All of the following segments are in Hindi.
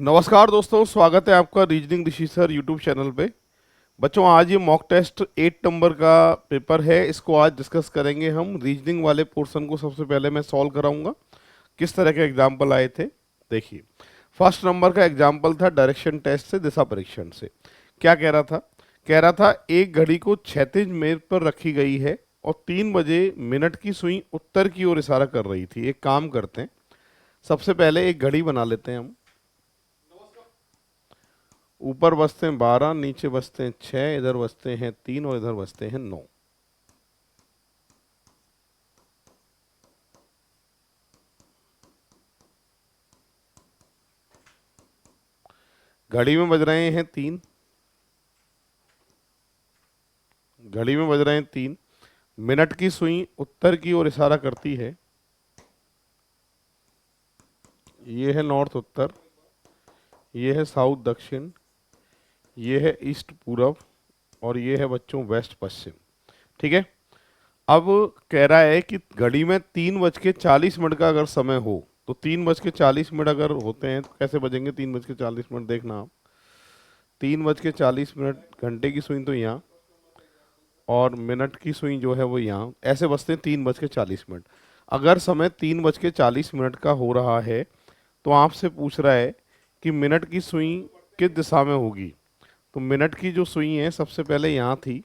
नमस्कार दोस्तों, स्वागत है आपका रीजनिंग ऋषि सर यूट्यूब चैनल पे। बच्चों, आज ये मॉक टेस्ट 8 नंबर का पेपर है। इसको आज डिस्कस करेंगे हम। रीजनिंग वाले पोर्शन को सबसे पहले मैं सॉल्व कराऊंगा। किस तरह के एग्जाम्पल आए थे देखिए। फर्स्ट नंबर का एग्जाम्पल था डायरेक्शन टेस्ट से, दिशा परीक्षण से। क्या कह रहा था एक घड़ी को क्षैतिज मेज पर रखी गई है और 3 बजे मिनट की सुई उत्तर की ओर इशारा कर रही थी। एक काम करते हैं, सबसे पहले एक घड़ी बना लेते हैं हम। ऊपर बसते हैं 12, नीचे बसते हैं 6, इधर बसते हैं 3 और इधर बसते हैं 9। घड़ी में बज रहे हैं 3। घड़ी में बज रहे हैं 3। मिनट की सुई उत्तर की ओर इशारा करती है। ये है नॉर्थ उत्तर, ये है साउथ दक्षिण, ये है ईस्ट पूरब और ये है बच्चों वेस्ट पश्चिम। ठीक है। अब कह रहा है कि घड़ी में 3:40 का अगर समय हो तो 3:40 अगर होते हैं तो कैसे बजेंगे 3:40? देखना आप, 3:40, घंटे की सुई तो यहाँ और मिनट की सुई जो है वो यहाँ, ऐसे बजते हैं 3:40। अगर समय 3:40 का हो रहा है तो आपसे पूछ रहा है कि मिनट की सुई किस दिशा में होगी। तो मिनट की जो सुई है सबसे पहले यहाँ थी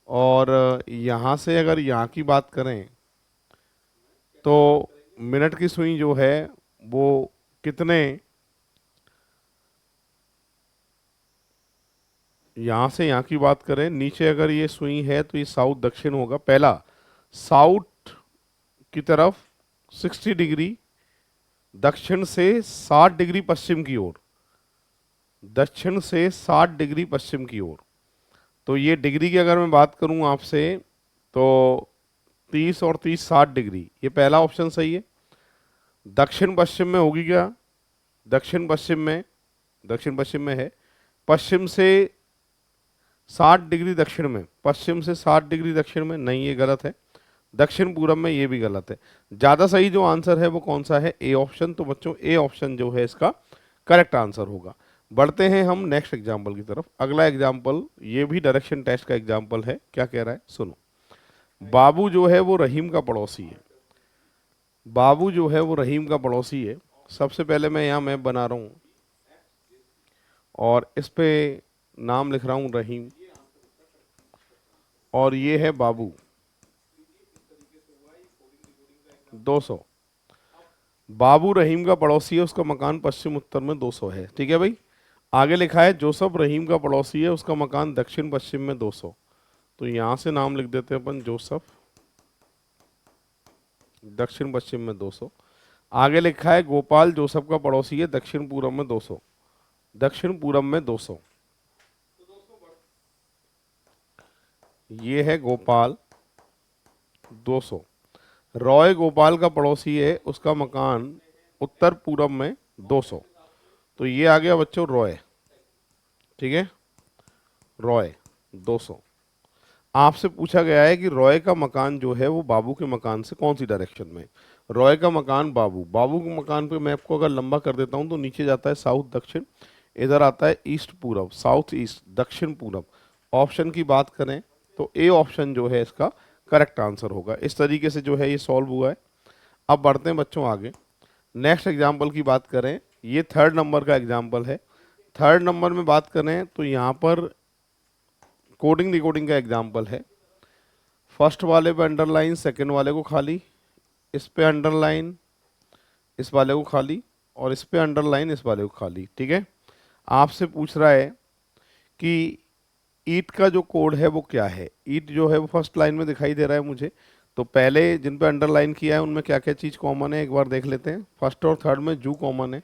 और यहाँ से अगर यहाँ की बात करें तो मिनट की सुई जो है वो कितने, यहाँ से यहाँ की बात करें, नीचे अगर ये सुई है तो ये साउथ दक्षिण होगा। पहला साउथ की तरफ 60 डिग्री, दक्षिण से 60 डिग्री पश्चिम की ओर, दक्षिण से 60 डिग्री पश्चिम की ओर। तो ये डिग्री की अगर मैं बात करूं आपसे तो 30 और 30 60 डिग्री, ये पहला ऑप्शन सही है। दक्षिण पश्चिम में होगी क्या? दक्षिण पश्चिम में, दक्षिण पश्चिम में है। पश्चिम से 60 डिग्री दक्षिण में, पश्चिम से 60 डिग्री दक्षिण में नहीं, ये गलत है। दक्षिण पूरब में, ये भी गलत है। ज़्यादा सही जो आंसर है वो कौन सा है? A option. तो बच्चों ए ऑप्शन जो है इसका करेक्ट आंसर होगा। बढ़ते हैं हम नेक्स्ट एग्जाम्पल की तरफ। अगला एग्जाम्पल ये भी डायरेक्शन टेस्ट का एग्जाम्पल है। क्या कह रहा है सुनो। बाबू जो है वो रहीम का पड़ोसी है। बाबू जो है वो रहीम का पड़ोसी है। सबसे पहले मैं यहाँ मैप बना रहा हूँ और इस पे नाम लिख रहा हूँ रहीम, और ये है बाबू। 200। बाबू रहीम का पड़ोसी है, उसका मकान पश्चिम उत्तर में 200 है। ठीक है भाई। आगे लिखा है जोसफ रहीम का पड़ोसी है, उसका मकान दक्षिण पश्चिम में 200। तो यहाँ से नाम लिख देते हैं अपन जोसफ, दक्षिण पश्चिम में 200। आगे लिखा है गोपाल जोसफ का पड़ोसी है, दक्षिण पूरब में 200, दक्षिण पूरब में 200। ये है गोपाल 200। रॉय गोपाल का पड़ोसी है, उसका मकान उत्तर पूरब में 200। तो ये आ गया बच्चों रॉय। ठीक है, रॉय 200। आपसे पूछा गया है कि रॉय का मकान जो है वो बाबू के मकान से कौन सी डायरेक्शन में। रॉय का मकान बाबू, बाबू के मकान पे मैं आपको अगर लंबा कर देता हूं तो नीचे जाता है साउथ दक्षिण, इधर आता है ईस्ट पूरब, साउथ ईस्ट, दक्षिण पूरब। ऑप्शन की बात करें तो ए ऑप्शन जो है इसका करेक्ट आंसर होगा। इस तरीके से जो है ये सॉल्व हुआ है। अब बढ़ते हैं बच्चों आगे। नेक्स्ट एग्जाम्पल की बात करें, ये थर्ड नंबर का एग्जाम्पल है। थर्ड नंबर में बात करें तो यहाँ पर कोडिंग डिकोडिंग का एग्जाम्पल है। फर्स्ट वाले पे अंडरलाइन, सेकंड वाले को खाली, इस पे अंडरलाइन, इस वाले को खाली, और इस पे अंडरलाइन, इस वाले को खाली। ठीक है। आपसे पूछ रहा है कि ईट का जो कोड है वो क्या है। ईट जो है वो फर्स्ट लाइन में दिखाई दे रहा है मुझे। तो पहले जिन पे अंडरलाइन किया है उनमें क्या क्या चीज़ कॉमन है एक बार देख लेते हैं। फर्स्ट और थर्ड में जू कॉमन है।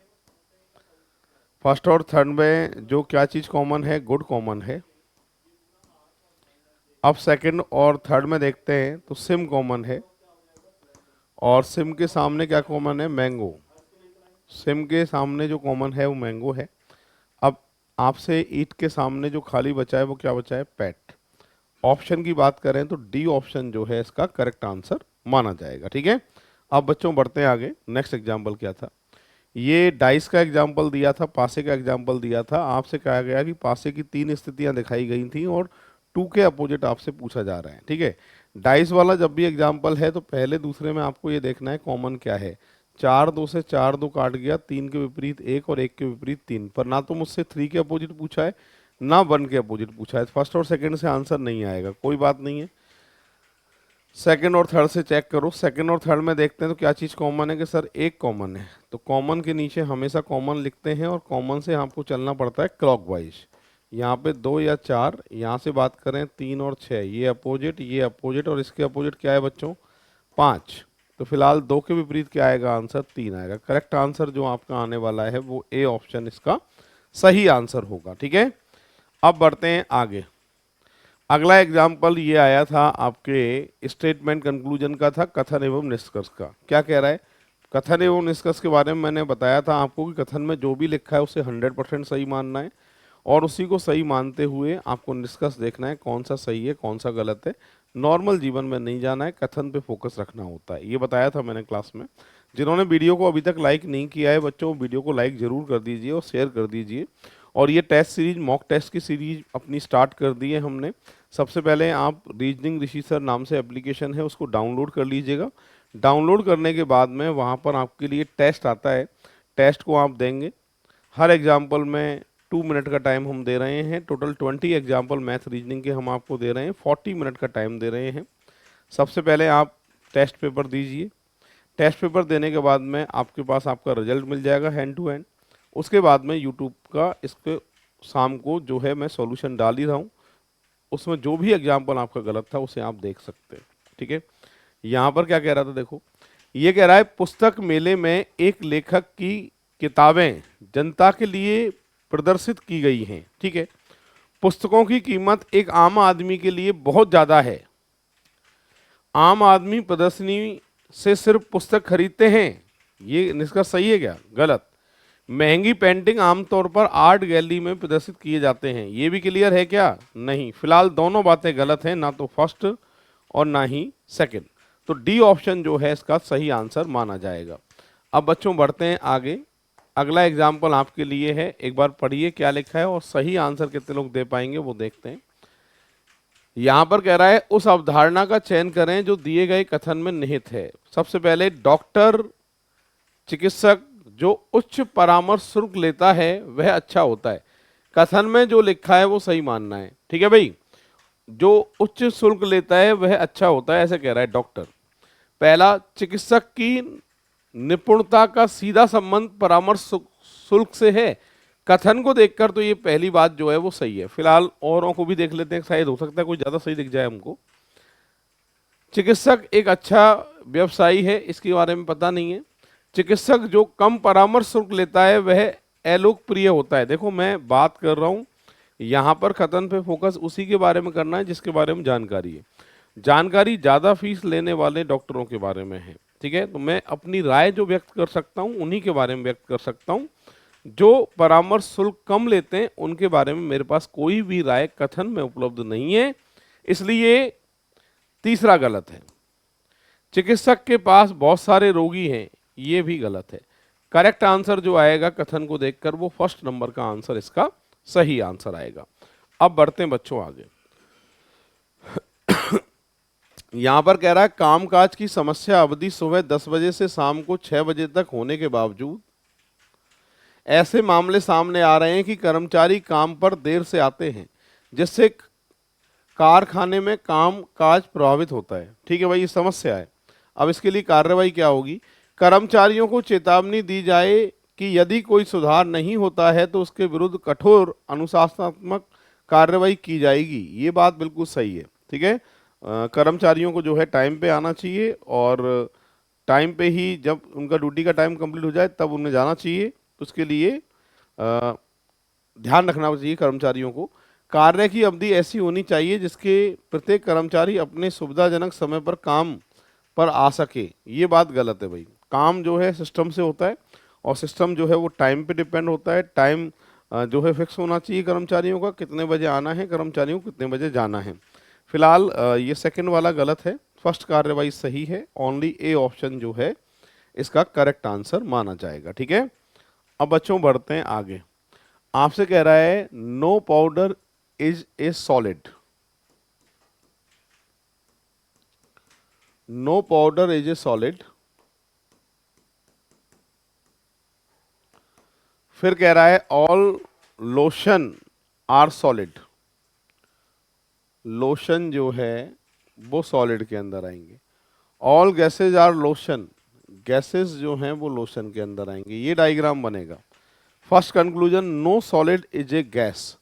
फर्स्ट और थर्ड में जो क्या चीज़ कॉमन है, गुड कॉमन है। अब सेकंड और थर्ड में देखते हैं तो सिम कॉमन है, और सिम के सामने क्या कॉमन है? मैंगो। सिम के सामने जो कॉमन है वो मैंगो है। अब आपसे ईट के सामने जो खाली बचा है वो क्या बचा है? पेट। ऑप्शन की बात करें तो डी ऑप्शन जो है इसका करेक्ट आंसर माना जाएगा। ठीक है। अब बच्चों बढ़ते हैं आगे। नेक्स्ट एग्जाम्पल क्या था? ये डाइस का एग्जाम्पल दिया था, पासे का एग्जाम्पल दिया था। आपसे कहा गया कि पासे की 3 स्थितियां दिखाई गई थी और 2 के अपोजिट आपसे पूछा जा रहा है, ठीक है। डाइस वाला जब भी एग्जाम्पल है तो पहले दूसरे में आपको ये देखना है कॉमन क्या है। 4 2 से 4 2 काट गया, 3 के विपरीत 1 और 1 के विपरीत 3, पर ना तो मुझसे 3 के अपोजिट पूछा है ना 1 के अपोजिट पूछा है। फर्स्ट और सेकंड से आंसर नहीं आएगा, कोई बात नहीं है। सेकंड और थर्ड से चेक करो। सेकंड और थर्ड में देखते हैं तो क्या चीज़ कॉमन है कि सर एक कॉमन है, तो कॉमन के नीचे हमेशा कॉमन लिखते हैं और कॉमन से आपको चलना पड़ता है क्लॉकवाइज। यहाँ पे 2 या 4, यहाँ से बात करें 3 और 6, ये अपोजिट और इसके अपोजिट क्या है बच्चों 5। तो फिलहाल 2 के विपरीत क्या आएगा आंसर 3 आएगा। करेक्ट आंसर जो आपका आने वाला है वो ए ऑप्शन इसका सही आंसर होगा, ठीक है। अब बढ़ते हैं आगे। अगला एग्जाम्पल ये आया था आपके स्टेटमेंट कंक्लूजन का, था कथन एवं निष्कर्ष का। क्या कह रहा है, कथन एवं निष्कर्ष के बारे में मैंने बताया था आपको कि कथन में जो भी लिखा है उसे 100% सही मानना है और उसी को सही मानते हुए आपको निष्कर्ष देखना है कौन सा सही है कौन सा गलत है। नॉर्मल जीवन में नहीं जाना है, कथन पे फोकस रखना होता है, ये बताया था मैंने क्लास में। जिन्होंने वीडियो को अभी तक लाइक नहीं किया है बच्चों, वीडियो को लाइक जरूर कर दीजिए और शेयर कर दीजिए। और ये टेस्ट सीरीज, मॉक टेस्ट की सीरीज अपनी स्टार्ट कर दी है हमने। सबसे पहले आप रीजनिंग ऋषि सर नाम से एप्लीकेशन है, उसको डाउनलोड कर लीजिएगा। डाउनलोड करने के बाद में वहाँ पर आपके लिए टेस्ट आता है, टेस्ट को आप देंगे। हर एग्जाम्पल में 2 मिनट का टाइम हम दे रहे हैं। टोटल 20 एग्जाम्पल मैथ रीजनिंग के हम आपको दे रहे हैं, 40 मिनट का टाइम दे रहे हैं। सबसे पहले आप टेस्ट पेपर दीजिए। टेस्ट पेपर देने के बाद में आपके पास आपका रिजल्ट मिल जाएगा हैंड टू हैंड। उसके बाद में यूट्यूब का इस पे शाम को जो है मैं सॉल्यूशन डाल ही रहा हूँ, उसमें जो भी एग्जाम्पल आपका गलत था उसे आप देख सकते हैं, ठीक है। यहाँ पर क्या कह रहा था देखो, ये कह रहा है पुस्तक मेले में एक लेखक की किताबें जनता के लिए प्रदर्शित की गई हैं, ठीक है। पुस्तकों की कीमत एक आम आदमी के लिए बहुत ज़्यादा है। आम आदमी प्रदर्शनी से सिर्फ पुस्तक खरीदते हैं, ये निष्कर्ष सही है क्या गलत। महंगी पेंटिंग आमतौर पर आर्ट गैलरी में प्रदर्शित किए जाते हैं, ये भी क्लियर है क्या नहीं। फिलहाल दोनों बातें गलत हैं, ना तो फर्स्ट और ना ही सेकंड। तो डी ऑप्शन जो है इसका सही आंसर माना जाएगा। अब बच्चों बढ़ते हैं आगे। अगला एग्जाम्पल आपके लिए है, एक बार पढ़िए क्या लिखा है और सही आंसर कितने लोग दे पाएंगे वो देखते हैं। यहां पर कह रहा है उस अवधारणा का चयन करें जो दिए गए कथन में निहित है। सबसे पहले डॉक्टर, चिकित्सक जो उच्च परामर्श शुल्क लेता है वह अच्छा होता है। कथन में जो लिखा है वो सही मानना है, ठीक है भाई। जो उच्च शुल्क लेता है वह अच्छा होता है, ऐसे कह रहा है डॉक्टर। पहला, चिकित्सक की निपुणता का सीधा संबंध परामर्श शुल्क से है। कथन को देखकर तो ये पहली बात जो है वो सही है। फिलहाल औरों को भी देख लेते हैं, शायद हो सकता है कोई ज्यादा सही दिख जाए हमको। चिकित्सक एक अच्छा व्यवसायी है, इसके बारे में पता नहीं है। चिकित्सक जो कम परामर्श शुल्क लेता है वह अलोकप्रिय होता है। देखो मैं बात कर रहा हूं यहाँ पर कथन पे फोकस उसी के बारे में करना है जिसके बारे में जानकारी है। जानकारी ज्यादा फीस लेने वाले डॉक्टरों के बारे में है, ठीक है। तो मैं अपनी राय जो व्यक्त कर सकता हूँ उन्हीं के बारे में व्यक्त कर सकता हूँ। जो परामर्श शुल्क कम लेते हैं उनके बारे में मेरे पास कोई भी राय कथन में उपलब्ध नहीं है, इसलिए तीसरा गलत है। चिकित्सक के पास बहुत सारे रोगी हैं, ये भी गलत है। करेक्ट आंसर जो आएगा कथन को देखकर वो फर्स्ट नंबर का आंसर इसका सही आंसर आएगा। अब बढ़ते हैं बच्चों आगे। यहां पर कह रहा है कामकाज की समस्या अवधि सुबह 10 बजे से शाम को 6 बजे तक होने के बावजूद ऐसे मामले सामने आ रहे हैं कि कर्मचारी काम पर देर से आते हैं, जिससे कारखाने में काम काज प्रभावित होता है। ठीक है भाई, ये समस्या है। अब इसके लिए कार्रवाई क्या होगी। कर्मचारियों को चेतावनी दी जाए कि यदि कोई सुधार नहीं होता है तो उसके विरुद्ध कठोर अनुशासनात्मक कार्रवाई की जाएगी। ये बात बिल्कुल सही है, ठीक है। कर्मचारियों को जो है टाइम पे आना चाहिए और टाइम पे ही जब उनका ड्यूटी का टाइम कंप्लीट हो जाए तब उन्हें जाना चाहिए। उसके लिए ध्यान रखना चाहिए कर्मचारियों को। कार्य की अवधि ऐसी होनी चाहिए जिसके प्रत्येक कर्मचारी अपने सुविधाजनक समय पर काम पर आ सके। ये बात गलत है भाई। काम जो है सिस्टम से होता है और सिस्टम जो है वो टाइम पे डिपेंड होता है। टाइम जो है फिक्स होना चाहिए कर्मचारियों का, कितने बजे आना है कर्मचारियों को, कितने बजे जाना है। फिलहाल ये सेकंड वाला गलत है, फर्स्ट कार्रवाई सही है। ओनली ए ऑप्शन जो है इसका करेक्ट आंसर माना जाएगा, ठीक है। अब बच्चों बढ़ते हैं आगे। आपसे कह रहा है no powder is a solid, no powder is a solid. फिर कह रहा है all lotion are solid, lotion जो है वो सॉलिड के अंदर आएंगे। All gases are lotion, gases जो हैं वो लोशन के अंदर आएंगे। ये डायग्राम बनेगा। First conclusion, no solid is a gas,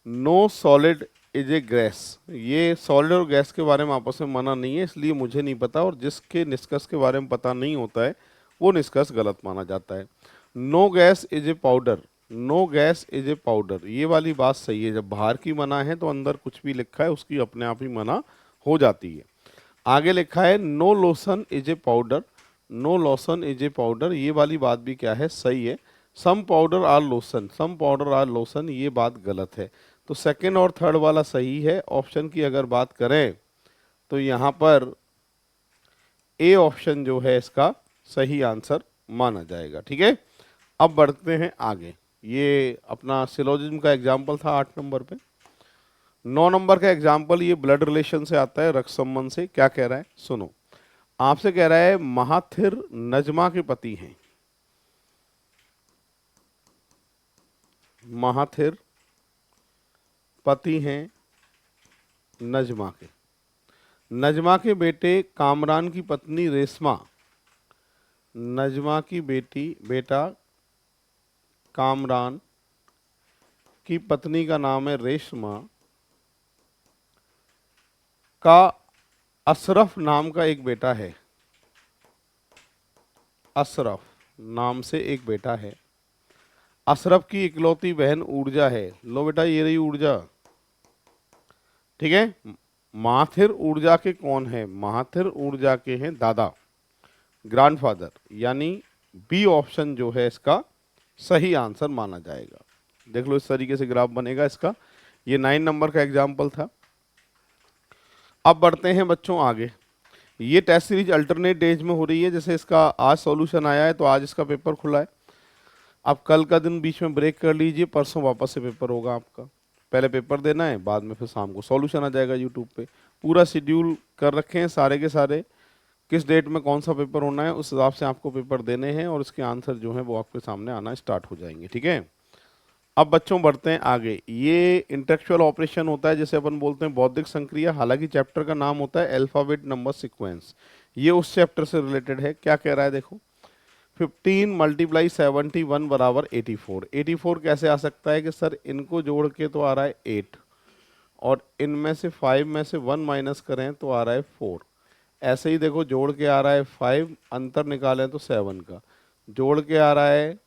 no solid is a gas. ये सॉलिड और गैस के बारे में आपस में मना नहीं है, इसलिए मुझे नहीं पता, और जिसके निष्कर्ष के बारे में पता नहीं होता है वो निष्कर्ष गलत माना जाता है। No gas is a powder, no gas is a powder, ये वाली बात सही है। जब बाहर की मना है तो अंदर कुछ भी लिखा है उसकी अपने आप ही मना हो जाती है। आगे लिखा है no lotion is a powder, no lotion is a powder, ये वाली बात भी क्या है, सही है। Some powder are lotion, some powder are lotion, ये बात गलत है। तो सेकंड और थर्ड वाला सही है। ऑप्शन की अगर बात करें तो यहाँ पर ए ऑप्शन जो है इसका सही आंसर माना जाएगा। ठीक है, अब बढ़ते हैं आगे। ये अपना सिलोजिज्म का एग्जाम्पल था 8 नंबर पे। 9 नंबर का एग्जाम्पल ये ब्लड रिलेशन से आता है, रक्त संबंध से। क्या कह रहा है सुनो। आपसे कह रहा है महाथिर नजमा के पति हैं, महाथिर पति हैं नजमा के। नजमा के बेटे कामरान की पत्नी रेशमा, नजमा की बेटा कामरान की पत्नी का नाम है रेशमा का अशरफ नाम का एक बेटा है, अशरफ नाम से एक बेटा है। अशरफ की इकलौती बहन ऊर्जा है। लो बेटा ये रही ऊर्जा। ठीक है, महाथिर ऊर्जा के कौन है, महाथिर ऊर्जा के हैं दादा, ग्रैंडफादर, यानी बी ऑप्शन जो है इसका सही आंसर माना जाएगा। देख लो इस तरीके से ग्राफ बनेगा इसका। ये 9 नंबर का एग्जाम्पल था। अब बढ़ते हैं बच्चों आगे। ये टेस्ट सीरीज अल्टरनेट डेज में हो रही है। जैसे इसका आज सॉल्यूशन आया है तो आज इसका पेपर खुला है। आप कल का दिन बीच में ब्रेक कर लीजिए, परसों वापस से पेपर होगा आपका। पहले पेपर देना है, बाद में फिर शाम को सॉल्यूशन आ जाएगा यूट्यूब पे। पूरा शेड्यूल कर रखे हैं सारे के सारे, किस डेट में कौन सा पेपर होना है उस हिसाब से आपको पेपर देने हैं और उसके आंसर जो है वो आपके सामने आना स्टार्ट हो जाएंगे। ठीक है, अब बच्चों बढ़ते हैं आगे। ये इंटेलेक्चुअल ऑपरेशन होता है, जैसे अपन बोलते हैं बौद्धिक संक्रिया। हालांकि चैप्टर का नाम होता है अल्फाबेट नंबर सीक्वेंस। ये उस चैप्टर से रिलेटेड है। क्या कह रहा है देखो, 15 × 71 बराबर 84। 84 कैसे आ सकता है कि सर इनको जोड़ के तो आ रहा है 8 और इनमें से 5 में से 1 माइनस करें तो आ रहा है 4। ऐसे ही देखो जोड़ के आ रहा है 5, अंतर निकालें तो 7 का, जोड़ के आ रहा है,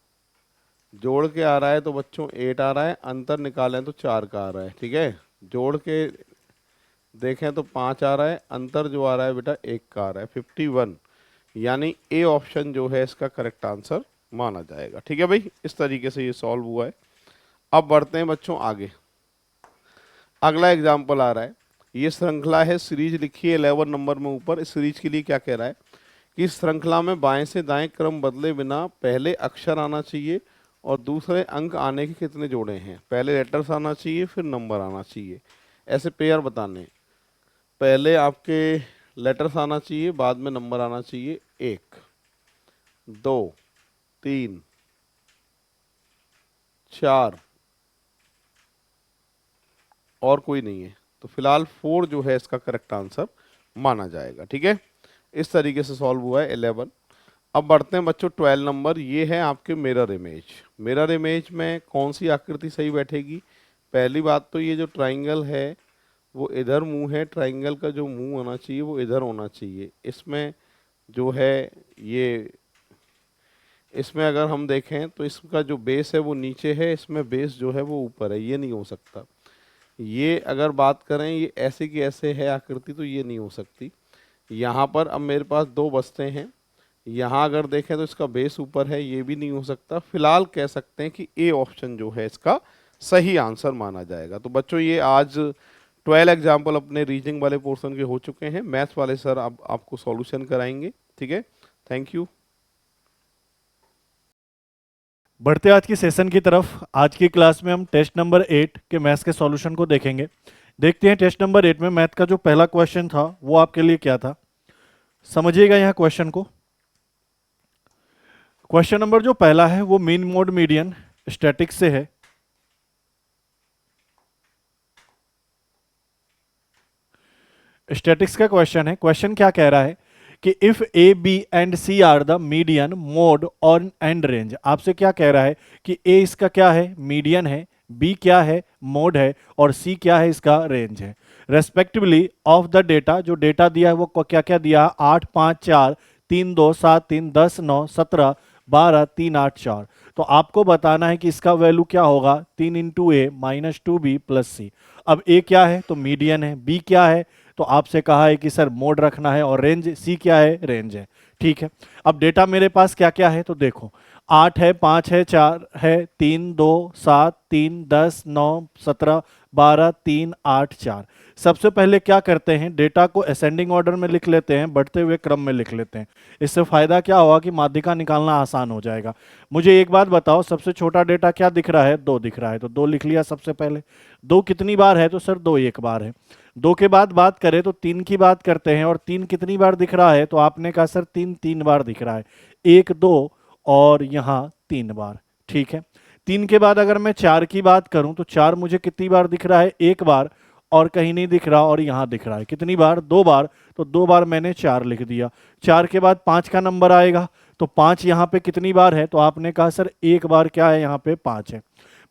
जोड़ के आ रहा है तो बच्चों 8 आ रहा है, अंतर निकालें तो 4 का आ रहा है। ठीक है, जोड़ के देखें तो 5 आ रहा है, अंतर जो आ रहा है बेटा 1 का आ रहा है, 51। यानी ए ऑप्शन जो है इसका करेक्ट आंसर माना जाएगा। ठीक है भाई, इस तरीके से ये सॉल्व हुआ है। अब बढ़ते हैं बच्चों आगे। अगला एग्जाम्पल आ रहा है। ये श्रृंखला है, सीरीज लिखी है 11 नंबर में ऊपर। इस सीरीज के लिए क्या कह रहा है कि इस श्रृंखला में बाएं से दाएं क्रम बदले बिना पहले अक्षर आना चाहिए और दूसरे अंक आने के कितने जोड़े हैं। पहले लेटर्स आना चाहिए फिर नंबर आना चाहिए। ऐसे पेयर बताने हैं। पहले आपके लेटर्स आना चाहिए, बाद में नंबर आना चाहिए। 1 2 3 4 और कोई नहीं है, तो फिलहाल 4 जो है इसका करेक्ट आंसर माना जाएगा। ठीक है, इस तरीके से सॉल्व हुआ है 11। अब बढ़ते हैं बच्चों 12 नंबर। ये है आपके मिरर इमेज। मिरर इमेज में कौन सी आकृति सही बैठेगी। पहली बात तो ये जो ट्राइंगल है वो इधर मुंह है, ट्राइंगल का जो मुंह होना चाहिए वो इधर होना चाहिए। इसमें जो है ये, इसमें अगर हम देखें तो इसका जो बेस है वो नीचे है, इसमें बेस जो है वो ऊपर है, ये नहीं हो सकता। ये अगर बात करें ये ऐसे की ऐसे है आकृति तो ये नहीं हो सकती। यहाँ पर अब मेरे पास 2 बचते हैं। यहाँ अगर देखें तो इसका बेस ऊपर है, ये भी नहीं हो सकता। फिलहाल कह सकते हैं कि ए ऑप्शन जो है इसका सही आंसर माना जाएगा। तो बच्चों ये आज 12 एग्जाम्पल अपने रीजनिंग वाले पोर्शन के हो चुके हैं। मैथ्स वाले सर अब आपको सॉल्यूशन कराएंगे। ठीक है, थैंक यू। बढ़ते आज की सेशन की तरफ। आज की क्लास में हम टेस्ट नंबर 8 के मैथ्स के सॉल्यूशन को देखेंगे। देखते हैं टेस्ट नंबर 8 में मैथ का जो पहला क्वेश्चन था वो आपके लिए क्या था। समझिएगा यहाँ क्वेश्चन को। क्वेश्चन नंबर जो पहला है वो मीन मोड मीडियन स्टैटिक्स से है। स्टैटिक्स का क्वेश्चन है। क्वेश्चन क्या कह रहा है कि if A B and C are the median mode और एंड रेंज। आपसे क्या कह रहा है कि ए इसका क्या है, मीडियन है, बी क्या है, मोड है, और सी क्या है, इसका रेंज है, रेस्पेक्टिवली ऑफ द डेटा। जो डेटा दिया है वो क्या क्या दिया है, 8 5 4 3 2 7 3 10 9 17 12 3 8 4। तो आपको बताना है कि इसका वैल्यू क्या होगा, 3 इंटू ए माइनस 2 बी प्लस सी। अब ए क्या है तो मीडियन है, बी क्या है तो आपसे कहा है कि सर मोड रखना है, और रेंज सी क्या है, रेंज है। ठीक है। अब डेटा मेरे पास क्या क्या है तो देखो, 8 है, 5 है, 4 है, 3 2 7 3 10 9 17 12 3 8 4। सबसे पहले क्या करते हैं, डेटा को असेंडिंग ऑर्डर में लिख लेते हैं, बढ़ते हुए क्रम में लिख लेते हैं। इससे फायदा क्या होगा कि माध्यिका निकालना आसान हो जाएगा। मुझे एक बात बताओ, सबसे छोटा डेटा क्या दिख रहा है, 2 दिख रहा है, तो 2 लिख लिया सबसे पहले। 2 कितनी बार है तो सर 2 एक बार है। 2 के बाद बात करें तो 3 की बात करते हैं, और 3 कितनी बार दिख रहा है तो आपने कहा सर 3 3 बार दिख रहा है, 1 2 और यहाँ 3 बार। ठीक है। 3 के बाद अगर मैं 4 की बात करूं तो 4 मुझे कितनी बार दिख रहा है, 1 बार, और कहीं नहीं दिख रहा, और यहाँ दिख रहा है कितनी बार, 2 बार, तो 2 बार मैंने 4 लिख दिया। 4 के बाद 5 का नंबर आएगा, तो 5 यहाँ पे कितनी बार है तो आपने कहा सर 1 बार क्या है, यहाँ पे 5 है।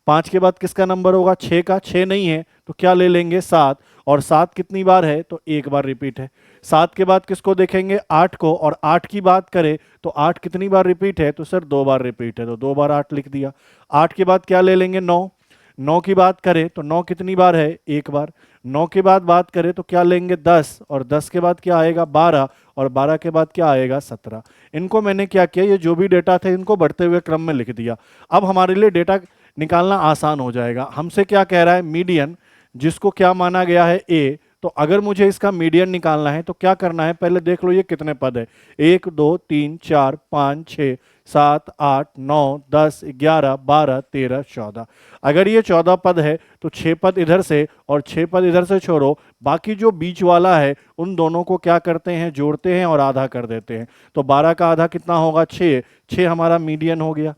5 के बाद किसका नंबर होगा, 6 का, 6 नहीं है तो क्या ले लेंगे, 7, और 7 कितनी बार है तो 1 बार रिपीट है। 7 के बाद किसको देखेंगे, 8 को, और 8 की बात करें तो 8 कितनी बार रिपीट है तो सर 2 बार रिपीट है, तो 2 बार 8 लिख दिया। 8 के बाद क्या ले लेंगे, 9। 9 की बात करें तो 9 कितनी बार है, 1 बार। 9 के बाद बात करें तो क्या लेंगे, 10, और 10 के बाद क्या आएगा, 12, और 12 के बाद क्या आएगा, 17। इनको मैंने क्या किया, ये जो भी डेटा थे इनको बढ़ते हुए क्रम में लिख दिया। अब हमारे लिए डेटा निकालना आसान हो जाएगा। हमसे क्या कह रहा है, मीडियन, जिसको क्या माना गया है, ए। तो अगर मुझे इसका मीडियन निकालना है तो क्या करना है, पहले देख लो ये कितने पद है, 1 2 3 4 5 6 7 8 9 10 11 12 13 14। अगर ये 14 पद है तो 6 पद इधर से और 6 पद इधर से छोड़ो, बाकी जो बीच वाला है उन दोनों को क्या करते हैं, जोड़ते हैं और आधा कर देते हैं। तो 12 का आधा कितना होगा, 6। 6 हमारा मीडियन हो गया।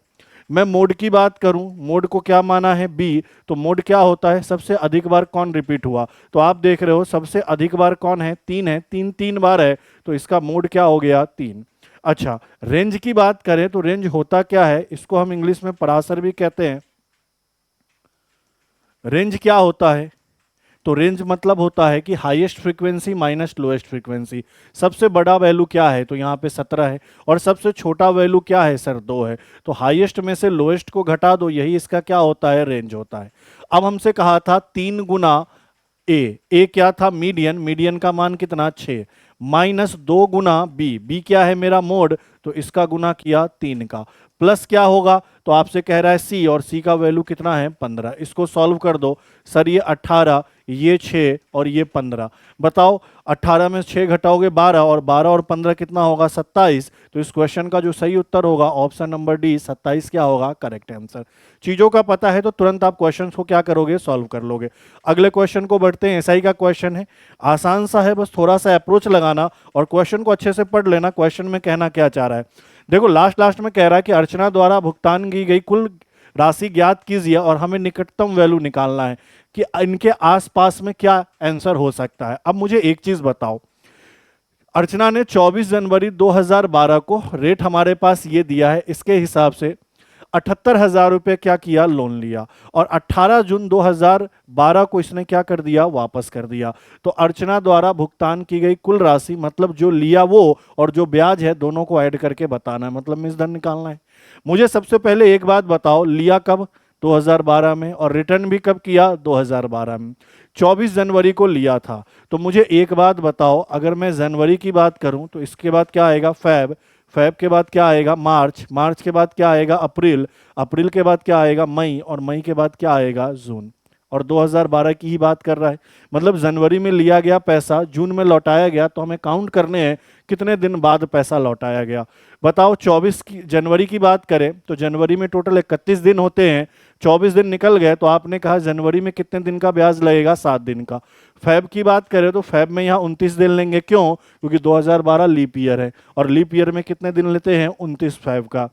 मैं मोड की बात करूं, मोड को क्या माना है, बी। तो मोड क्या होता है, सबसे अधिक बार कौन रिपीट हुआ, तो आप देख रहे हो सबसे अधिक बार कौन है, 3 है, 3 3 बार है, तो इसका मोड क्या हो गया, 3। अच्छा, रेंज की बात करें तो रेंज होता क्या है, इसको हम इंग्लिश में परासर भी कहते हैं। रेंज क्या होता है, तो रेंज मतलब होता है कि highest frequency minus lowest frequency. सबसे बड़ा वैल्यू क्या है तो यहाँ पे 17 है, और सबसे छोटा वैल्यू क्या है सर, 2 है। तो हाईएस्ट में से लोएस्ट को घटा दो, यही इसका क्या होता है, रेंज होता है। अब हमसे कहा था 3 गुना ए क्या था, मीडियन, मीडियन का मान कितना, 6, माइनस 2 गुना बी, बी क्या है मेरा मोड, तो इसका गुना किया 3 का, प्लस क्या होगा तो आपसे कह रहा है सी, और सी का वैल्यू कितना है, 15। इसको सॉल्व कर दो, सर ये 18, ये 6 और ये 15। बताओ 18 में 6 घटाओगे 12, और 12 और 15 कितना होगा, 27। तो इस क्वेश्चन का जो सही उत्तर होगा ऑप्शन नंबर डी, 27 क्या होगा, करेक्ट आंसर। चीजों का पता है तो तुरंत आप क्वेश्चन को क्या करोगे, सॉल्व कर लोगे। अगले क्वेश्चन को बढ़ते हैं। एसआई का क्वेश्चन है, आसान सा है, बस थोड़ा सा अप्रोच लगाना और क्वेश्चन को अच्छे से पढ़ लेना। क्वेश्चन में कहना क्या चाह रहा है, देखो लास्ट लास्ट में कह रहा है कि अर्चना द्वारा भुगतान की गई कुल राशि ज्ञात कीजिए और हमें निकटतम वैल्यू निकालना है कि इनके आसपास में क्या आंसर हो सकता है। अब मुझे एक चीज बताओ, अर्चना ने 24 जनवरी 2012 को रेट हमारे पास ये दिया है, इसके हिसाब से 78,000 रुपये क्या किया, लोन लिया, और 18 जून 2012 को इसने क्या कर दिया, वापस कर दिया। तो अर्चना द्वारा भुगतान की गई कुल राशि, मतलब जो लिया वो और जो ब्याज है दोनों को ऐड करके बताना है, मतलब मूलधन निकालना है। मुझे सबसे पहले एक बात बताओ, लिया कब, 2012 में, और रिटर्न भी कब किया, 2012 में। 24 जनवरी को लिया था। तो मुझे एक बात बताओ, अगर मैं जनवरी की बात करूं तो इसके बाद क्या आएगा, फैब, फैब के बाद क्या आएगा, मार्च, मार्च के बाद क्या आएगा, अप्रैल, अप्रैल के बाद क्या आएगा, मई, और मई के बाद क्या आएगा, जून। और 2012 की ही बात कर रहा है। मतलब जनवरी में लिया गया पैसा जून में लौटाया गया, तो हमें काउंट करने हैं कितने दिन बाद पैसा लौटाया गया। बताओ 24 की जनवरी की बात करें तो जनवरी में टोटल 31 दिन होते हैं, 24 दिन निकल गए तो आपने कहा जनवरी में कितने दिन का ब्याज लगेगा, 7 दिन का। फैब की बात करें तो फैब में यहाँ 29 दिन लेंगे, क्यों? क्योंकि 2012 लीप ईयर है और लीप ईयर में कितने दिन लेते हैं, 29 फैब का।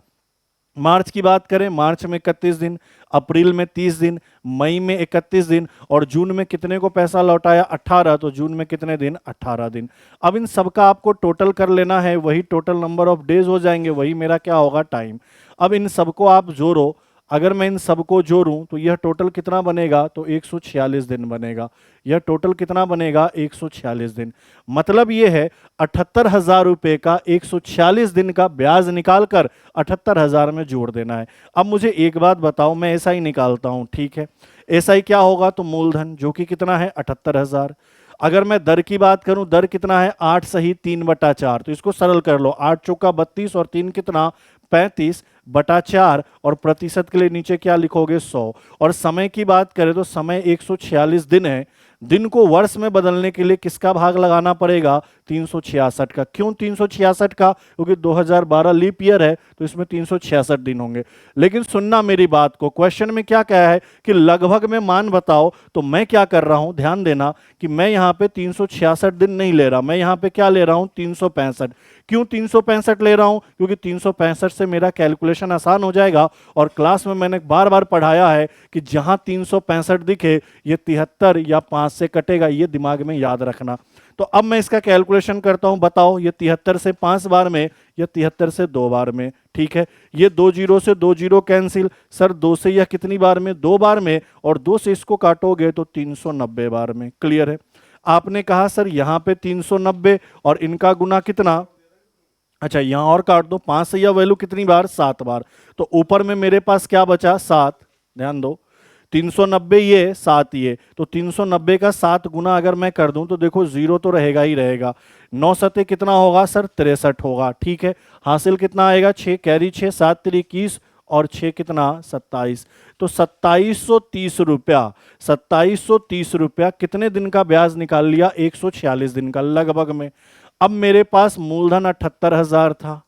मार्च की बात करें, मार्च में 31 दिन, अप्रैल में 30 दिन, मई में 31 दिन और जून में कितने को पैसा लौटाया, 18, तो जून में कितने दिन, 18 दिन। अब इन सबका आपको टोटल कर लेना है, वही टोटल नंबर ऑफ डेज हो जाएंगे, वही मेरा क्या होगा, टाइम। अब इन सबको आप जोड़ो, अगर मैं इन सबको जोड़ूं तो यह टोटल कितना बनेगा, तो 146 दिन बनेगा। यह टोटल कितना बनेगा, 146 दिन। मतलब यह है 78,000 रुपए का 146 दिन का ब्याज निकालकर 78,000 में जोड़ देना है। अब मुझे एक बात बताओ, मैं ऐसा ही निकालता हूं, ठीक है। ऐसा ही क्या होगा, तो मूलधन जो कि कितना है, 78,000। अगर मैं दर की बात करूं, दर कितना है, 8 सही 3/4, तो इसको सरल कर लो, 8 चौका 32 और 3 कितना, 35/4 और प्रतिशत के लिए नीचे क्या लिखोगे, 100। और समय की बात करें तो समय 146 दिन है। दिन को वर्ष में बदलने के लिए किसका भाग लगाना पड़ेगा, 366 का। क्यों 366 का, क्योंकि 2012 लीप ईयर है तो इसमें 366 दिन होंगे। लेकिन सुनना मेरी बात को, क्वेश्चन में क्या कहा है कि लगभग में मान बताओ, तो मैं क्या कर रहा हूं, ध्यान देना कि मैं यहां पे 366 दिन नहीं ले रहा, मैं यहां पे क्या ले रहा हूं, 365। क्यों 365 ले रहा हूं, क्योंकि 365 से मेरा कैलकुलेशन आसान हो जाएगा। और क्लास में मैंने बार बार पढ़ाया है कि जहां 365 दिखे ये 73 या 5 से कटेगा, ये दिमाग में याद रखना। तो अब मैं इसका कैलकुलेशन करता हूं, बताओ ये 73 से 5 बार में या 73 से 2 बार में, ठीक है। ये 2 जीरो से 2 जीरो कैंसिल, सर 2 से यह कितनी बार में, 2 बार में, और 2 से इसको काटोगे तो 390 बार में। क्लियर है। आपने कहा सर यहां पे 390 और इनका गुना कितना, अच्छा यहां और काट दो, 5 से यह वैल्यू कितनी बार, 7 बार। तो ऊपर में मेरे पास क्या बचा, 7। ध्यान दो, 390 ये, 7 ये, तो 390 का 7 गुना अगर मैं कर दूं तो देखो जीरो तो रहेगा ही रहेगा। 9 सते कितना होगा सर, 63 होगा, ठीक है। हासिल कितना आएगा, 6 कैरी 6, 7 3 21 और 6 कितना, 27। तो 2730 रुपया, 2730 रुपया कितने दिन का ब्याज निकाल लिया, 146 दिन का लगभग में। अब मेरे पास मूलधन 78,000 था,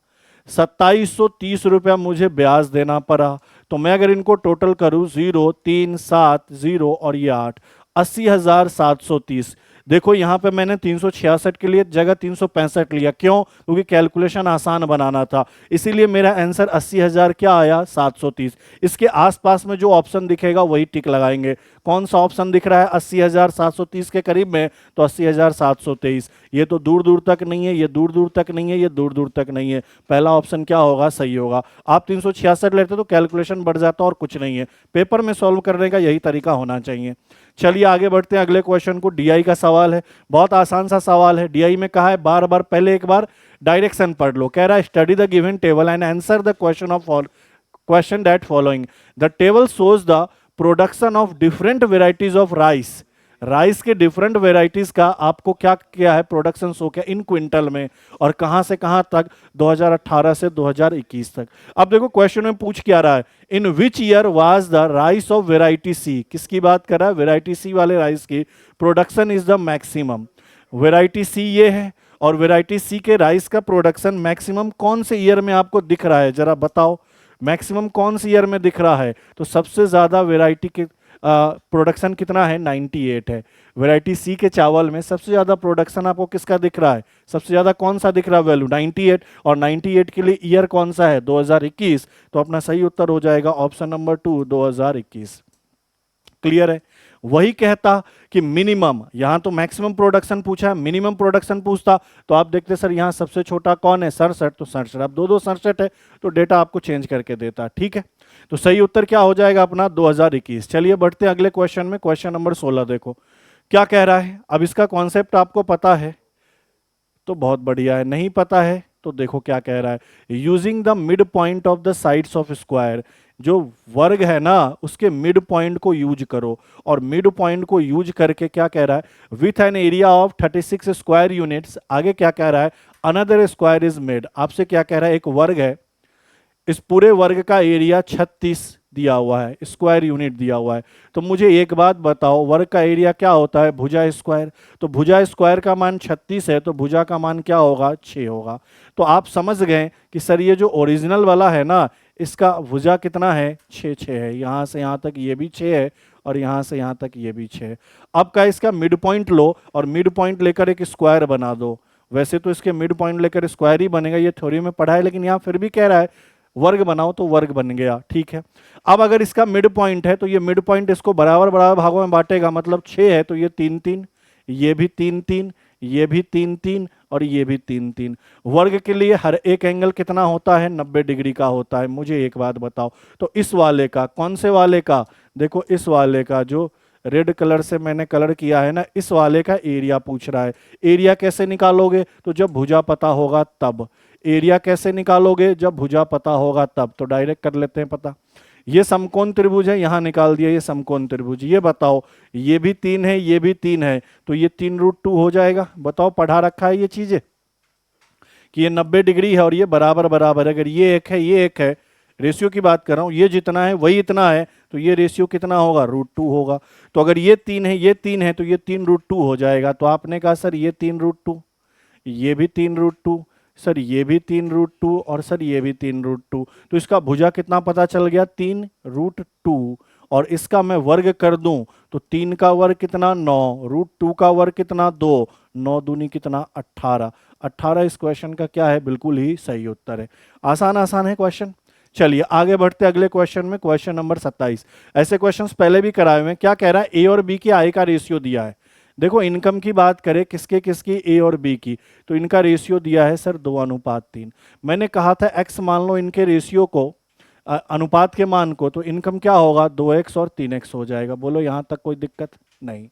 2730 रुपया मुझे ब्याज देना पड़ा। तो मैं अगर इनको टोटल करूं, 0 3 7 0 और ये 8, 80,730। देखो यहां पे मैंने 366 के लिए जगह 365 लिया, क्यों, क्योंकि कैलकुलेशन आसान बनाना था। इसीलिए मेरा आंसर 80,000 क्या आया, 730। इसके आसपास में जो ऑप्शन दिखेगा वही टिक लगाएंगे। कौन सा ऑप्शन दिख रहा है 80,730 के करीब में, तो 80,723। ये तो दूर दूर तक नहीं है, ये दूर दूर तक नहीं है, ये दूर दूर तक नहीं है। पहला ऑप्शन क्या होगा, सही होगा। आप 366 लेते तो कैलकुलेशन बढ़ जाता और कुछ नहीं है। पेपर में सॉल्व करने का यही तरीका होना चाहिए। चलिए आगे बढ़ते हैं अगले क्वेश्चन को। डीआई का सवाल है, बहुत आसान सा सवाल है। डीआई में कहा है, बार बार पहले एक बार डायरेक्शन पढ़ लो। कह रहा है study the given table and answer the question that following. The table shows the production of different varieties of rice. Rice के डिफरेंट वेराइटीज का आपको क्या किया है, प्रोडक्शन शो किया इन क्विंटल में, और कहां से कहां तक, 2018 से 2021 तक। अब देखो क्वेश्चन में पूछ क्या रहा है, in which year was the rice of variety C. किसकी बात कर रहा है, वेराइटी सी वाले राइस की production is the maximum. Variety C ये है, और वेराइटी सी के राइस का प्रोडक्शन मैक्सिमम कौन से ईयर में आपको दिख रहा है, जरा बताओ मैक्सिमम कौन सी ईयर में दिख रहा है। तो सबसे ज्यादा वेराइटी के प्रोडक्शन कितना है, 98 है। वेराइटी सी के चावल में सबसे ज्यादा प्रोडक्शन आपको किसका दिख रहा है, सबसे ज्यादा कौन सा दिख रहा है वैल्यू, 98। और 98 के लिए ईयर कौन सा है, 2021। तो अपना सही उत्तर हो जाएगा ऑप्शन नंबर 2, 2021। क्लियर है। वही कहता कि मिनिमम, यहां तो मैक्सिमम प्रोडक्शन पूछा है, मिनिमम प्रोडक्शन पूछता तो आप देखते सर यहां सबसे छोटा कौन है, 67, तो 67। अब 2 67 है तो डेटा आपको चेंज करके देता, ठीक है। तो सही उत्तर क्या हो जाएगा अपना, 2021। चलिए बढ़ते हैं अगले क्वेश्चन में। क्वेश्चन नंबर 16 देखो क्या कह रहा है। अब इसका कॉन्सेप्ट आपको पता है तो बहुत बढ़िया है, नहीं पता है तो देखो क्या कह रहा है। Using the mid point of the sides of square, जो वर्ग है ना उसके मिड पॉइंट को यूज करो। और मिड पॉइंट को यूज करके क्या कह रहा है, with an area of 36 square units. आगे क्या कह रहा है, अनदर स्क्वायर इज मेड। आपसे क्या कह रहा है, एक वर्ग है, इस पूरे वर्ग का एरिया 36 दिया हुआ है, स्क्वायर यूनिट दिया हुआ है। तो मुझे एक बात बताओ, वर्ग का एरिया क्या होता है? भुजा स्क्वायर। तो भुजा स्क्वायर का मान 36 है, तो भुजा का मान क्या होगा? 6 होगा। तो आप समझ गए कि सर ये जो ओरिजिनल वाला है ना, इसका भुजा कितना है? 6 6 है। यहाँ से यहाँ तक ये भी 6 है और यहाँ से यहाँ तक ये भी 6 है। अब का इसका मिड पॉइंट लो और मिड पॉइंट लेकर एक स्क्वायर बना दो। वैसे तो इसके मिड पॉइंट लेकर स्क्वायर ही बनेगा, ये थ्योरी में पढ़ा है, लेकिन यहाँ फिर भी कह रहा है वर्ग बनाओ, तो वर्ग बन गया। ठीक है, अब अगर इसका मिड पॉइंट है तो ये मिड पॉइंट इसको बराबर बराबर भागों में बांटेगा, मतलब 6 है तो ये 3 3, ये भी 3 3, ये भी 3 3 और ये भी 3 3। वर्ग के लिए हर एक एंगल कितना होता है? 90 डिग्री का होता है। मुझे एक बात बताओ, तो इस वाले का, कौन से वाले का? देखो इस वाले का, जो रेड कलर से मैंने कलर किया है ना, इस वाले का एरिया पूछ रहा है। एरिया कैसे निकालोगे? तो जब भुजा पता होगा तब। एरिया कैसे निकालोगे? जब भुजा पता होगा तब। तो डायरेक्ट कर लेते हैं पता। ये समकोण त्रिभुज है, यहां निकाल दिया ये समकोण त्रिभुज। ये बताओ, ये भी 3 है, ये भी 3 है, तो ये 3√2 हो जाएगा। बताओ, पढ़ा रखा है ये चीजें कि ये 90 डिग्री है और ये बराबर बराबर है। अगर ये एक है, ये एक है, रेशियो की बात कर रहा हूं, ये जितना है वही इतना है, तो ये रेशियो कितना होगा? √2 होगा। तो अगर ये 3 है, ये 3 है, तो ये 3√2 हो जाएगा। तो आपने कहा सर ये 3√2, ये भी 3√2, सर ये भी 3√2 और सर ये भी 3√2। तो इसका भुजा कितना पता चल गया? 3√2। और इसका मैं वर्ग कर दूं तो 3 का वर्ग कितना? 9, √2 का वर्ग कितना? 2, 9 दूनी कितना? 18। 18 इस क्वेश्चन का क्या है? बिल्कुल ही सही उत्तर है। आसान आसान है क्वेश्चन। चलिए आगे बढ़ते अगले क्वेश्चन में, क्वेश्चन नंबर 27। ऐसे क्वेश्चंस पहले भी कराए हुए हैं। क्या कह रहा है? ए और बी की आय का रेशियो दिया है। देखो इनकम की बात करें, किसके किसकी? ए और बी की, तो इनका रेशियो दिया है सर 2:3। मैंने कहा था एक्स मान लो इनके रेशियो को, अनुपात के मान को, तो इनकम क्या होगा? 2x और 3x हो जाएगा। बोलो यहां तक कोई दिक्कत नहीं।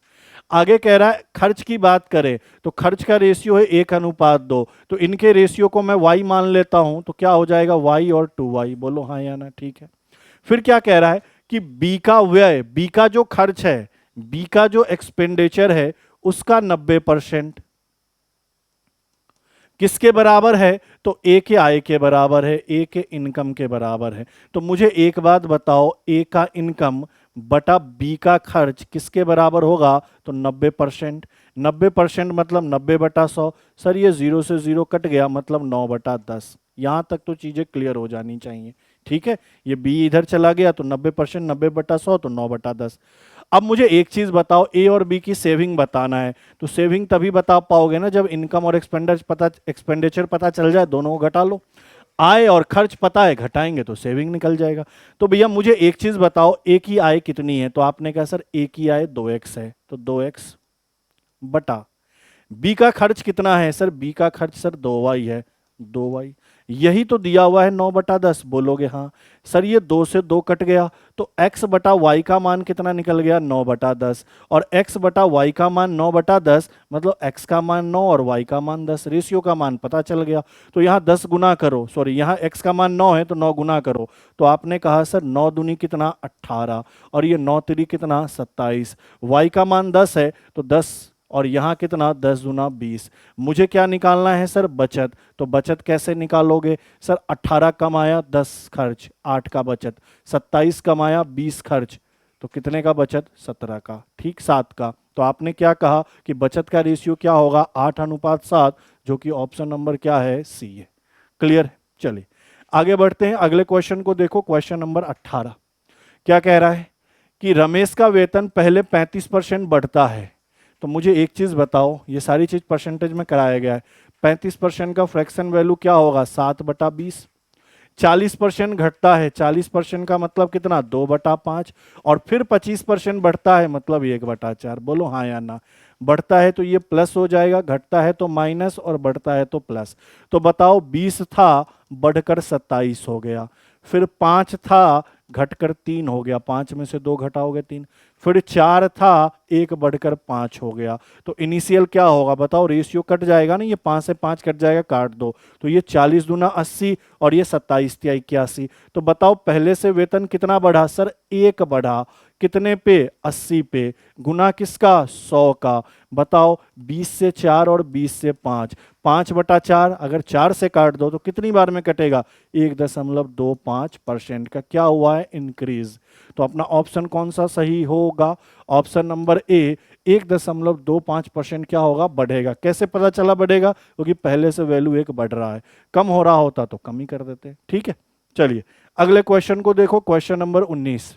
आगे कह रहा है खर्च की बात करें तो खर्च का रेशियो है 1:2, तो इनके रेशियो को मैं y मान लेता हूं, तो क्या हो जाएगा? y और 2y। बोलो हाँ या ना? ठीक है। फिर क्या कह रहा है कि बी का व्यय, बी का जो खर्च है, बी का जो एक्सपेंडिचर है, उसका 90% किसके बराबर है? तो ए के आय के बराबर है, ए के इनकम के बराबर है। तो मुझे एक बात बताओ, ए का इनकम बटा बी का खर्च किसके बराबर होगा? तो 90%। 90% मतलब 90/100। सर ये 0 से 0 कट गया, मतलब 9/10। यहां तक तो चीजें क्लियर हो जानी चाहिए। ठीक है, ये बी इधर चला गया तो 90%, 90/100 तो 9/10। अब मुझे एक चीज बताओ, ए और बी की सेविंग बताना है। तो सेविंग तभी बता पाओगे ना जब इनकम और एक्सपेंडिचर पता चल जाए, दोनों को घटा लो। आय और खर्च पता है, घटाएंगे तो सेविंग निकल जाएगा। तो भैया मुझे एक चीज बताओ, ए की आय कितनी है? तो आपने कहा सर ए की आय 2x है, तो 2x बटा बी का खर्च कितना है? सर बी का खर्च सर 2y है, 2y। यही तो दिया हुआ है 9/10। बोलोगे हाँ। सर ये 2 से 2 कट गया, तो x बटा y का मान कितना निकल गया? 9/10। और x बटा y का मान 9/10, मतलब x का मान 9 और y का मान 10। रेशियो का मान पता चल गया। तो यहाँ 10 गुना करो, सॉरी यहाँ x का मान 9 है तो 9 गुना करो। तो आपने कहा सर 9 दूनी कितना? 18 और ये 9 तिरी कितना? 27। y का मान 10 है तो 10 और यहां कितना? 10 दूना 20। मुझे क्या निकालना है सर? बचत। तो बचत कैसे निकालोगे? सर 18 कमाया 10 खर्च, 8 का बचत। 27 कमाया 20 खर्च, तो कितने का बचत? 17 का। ठीक, 7 का। तो आपने क्या कहा कि बचत का रेशियो क्या होगा? 8:7, जो कि ऑप्शन नंबर क्या है? सी है। क्लियर? चलिए आगे बढ़ते हैं, अगले क्वेश्चन को देखो, क्वेश्चन नंबर 18। क्या कह रहा है कि रमेश का वेतन पहले 35% बढ़ता है। तो मुझे एक चीज बताओ, ये सारी चीज परसेंटेज में कराया गया है। 35% का फ्रैक्शन वैल्यू क्या होगा? 7/20। 40% घटता है, 40% का मतलब कितना? 2/5। और फिर 25% बढ़ता है, मतलब 1/4। बोलो हाँ या ना? बढ़ता है तो ये प्लस हो जाएगा, घटता है तो माइनस, और बढ़ता है तो प्लस। तो बताओ 20 था, बढ़कर 27 हो गया। फिर 5 था, घटकर 3 हो गया, 5 में से 2 घटाओगे 3। फिर 4 था, 1 बढ़कर 5 हो गया। तो इनिशियल क्या होगा? बताओ, रेशियो कट जाएगा ना, ये 5 से 5 कट जाएगा, काट दो। तो ये 40 दूना 80 और ये 27 या 81। तो बताओ पहले से वेतन कितना बढ़ा? सर 1 बढ़ा। कितने पे? 80 पे। गुना किसका? 100 का। बताओ 20 से 4 और 20 से 5, 5/4 अगर 4 से काट दो तो कितनी बार में कटेगा? 1.25% का क्या हुआ है? इंक्रीज। तो अपना ऑप्शन कौन सा सही होगा? ऑप्शन नंबर ए, 1.25% क्या होगा? बढ़ेगा। कैसे पता चला बढ़ेगा? क्योंकि पहले से वैल्यू 1 बढ़ रहा है, कम हो रहा होता तो कम ही कर देते। ठीक है, चलिए अगले क्वेश्चन को देखो, क्वेश्चन नंबर 19।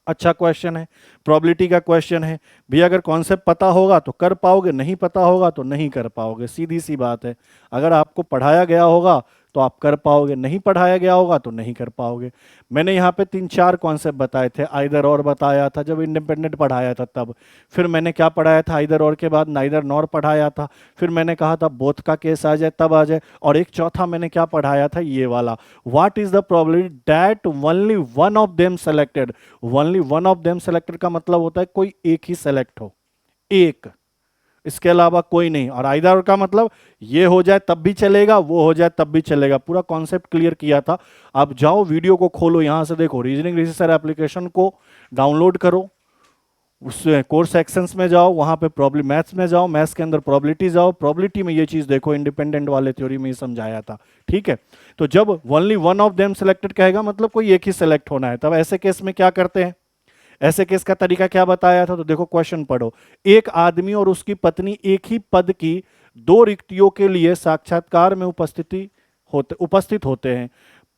अच्छा क्वेश्चन है, प्रोबेबिलिटी का क्वेश्चन है। भी अगर कॉन्सेप्ट पता होगा तो कर पाओगे, नहीं पता होगा तो नहीं कर पाओगे, सीधी सी बात है। अगर आपको पढ़ाया गया होगा तो आप कर पाओगे, नहीं पढ़ाया गया होगा तो नहीं कर पाओगे। मैंने यहाँ पे 3-4 कॉन्सेप्ट बताए थे। आइदर और बताया था जब इंडिपेंडेंट पढ़ाया था तब। फिर मैंने क्या पढ़ाया था? आइदर और के बाद नाइदर नॉर पढ़ाया था। फिर मैंने कहा था बोथ का केस आ जाए तब आ जाए। और एक चौथा मैंने क्या पढ़ाया था? ये वाला, what is the probability that only one of them selected. Only one of them selected का मतलब होता है कोई एक ही सेलेक्ट हो, एक, इसके अलावा कोई नहीं। और आइदर का मतलब ये हो जाए तब भी चलेगा, वो हो जाए तब भी चलेगा। पूरा कॉन्सेप्ट क्लियर किया था। आप जाओ वीडियो को खोलो, यहां से देखो, रीजनिंग रिजिस्टर एप्लीकेशन को डाउनलोड करो, उस कोर्स सेक्शंस में जाओ, वहां पे प्रॉब्लम मैथ्स में जाओ, मैथ्स के अंदर प्रोबेबिलिटी जाओ, प्रोबेबिलिटी में ये चीज देखो, इंडिपेंडेंट वाले थ्योरी में ही समझाया था। ठीक है, तो जब only one of them selected कहेगा मतलब कोई एक ही सेलेक्ट होना है। तब ऐसे केस में क्या करते हैं? ऐसे केस का तरीका क्या बताया था? तो देखो क्वेश्चन पढ़ो। एक आदमी और उसकी पत्नी एक ही पद की 2 रिक्तियों के लिए साक्षात्कार में उपस्थित होते हैं।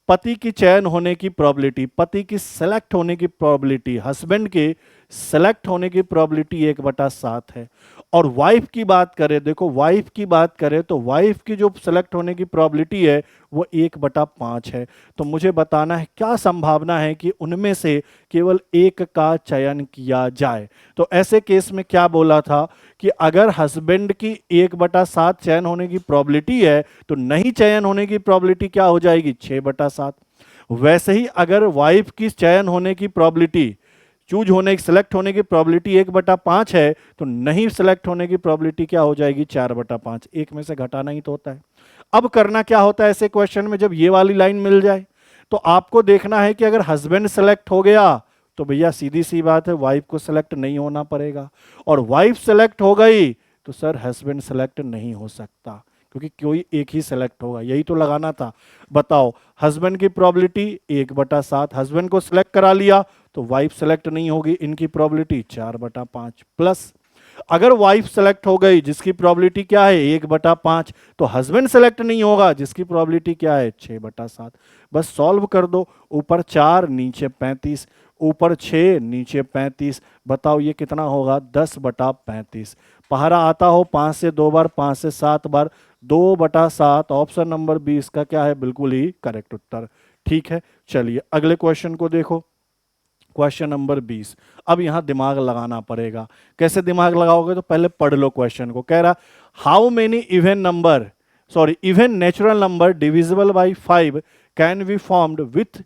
पति की चयन होने की प्रोबेबिलिटी, पति की सेलेक्ट होने की प्रोबेबिलिटी, हस्बैंड के सेलेक्ट होने की प्रोबेबिलिटी 1/7 है। और वाइफ की बात करें, देखो वाइफ की बात करें तो वाइफ की जो सेलेक्ट होने की प्रोबेबिलिटी है वो 1/5 है। तो मुझे बताना है क्या संभावना है कि उनमें से केवल एक का चयन किया जाए। तो ऐसे केस में क्या बोला था कि अगर हस्बैंड की 1/7 चयन होने की प्रोबेबिलिटी है तो नहीं चयन होने की प्रोबेबिलिटी क्या हो जाएगी? 6/7। वैसे ही अगर वाइफ की चयन होने की प्रोबेबिलिटी, चूज होने की, सेलेक्ट होने की प्रोबेबिलिटी 1/5 है तो नहीं सेलेक्ट होने की प्रोबेबिलिटी क्या हो जाएगी? 4/5। एक में से घटाना ही तो होता है। अब करना क्या होता है ऐसे क्वेश्चन में? जब ये वाली लाइन मिल जाए तो आपको देखना है कि अगर हस्बैंड सेलेक्ट हो गया तो भैया सीधी सी बात है वाइफ को सेलेक्ट नहीं होना पड़ेगा, और वाइफ सेलेक्ट हो गई तो सर हस्बैंड सेलेक्ट नहीं हो सकता, क्योंकि कोई एक ही सेलेक्ट होगा। यही तो लगाना था। बताओ, हस्बैंड की प्रोबेबिलिटी 1/7, हस्बैंड को सिलेक्ट करा लिया तो वाइफ सेलेक्ट नहीं होगी, इनकी प्रोबेबिलिटी 4/5 प्लस अगर वाइफ सेलेक्ट हो गई जिसकी प्रोबेबिलिटी क्या है? 1/5, तो हस्बैंड सेलेक्ट नहीं होगा जिसकी प्रोबेबिलिटी क्या है? 6/7। बस सॉल्व कर दो, ऊपर 4 नीचे 35, ऊपर 6 नीचे 35। बताओ ये कितना होगा? 10/35। पहाड़ा आता हो 5 से 2 बार, 5 से 7 बार, 2/7। ऑप्शन नंबर 20 का क्या है? बिल्कुल ही करेक्ट उत्तर। ठीक है, चलिए अगले क्वेश्चन को देखो, क्वेश्चन नंबर 20। अब यहां दिमाग लगाना पड़ेगा। कैसे दिमाग लगाओगे? तो पहले पढ़ लो क्वेश्चन को। कह रहा how many even natural number divisible by 5 can be formed with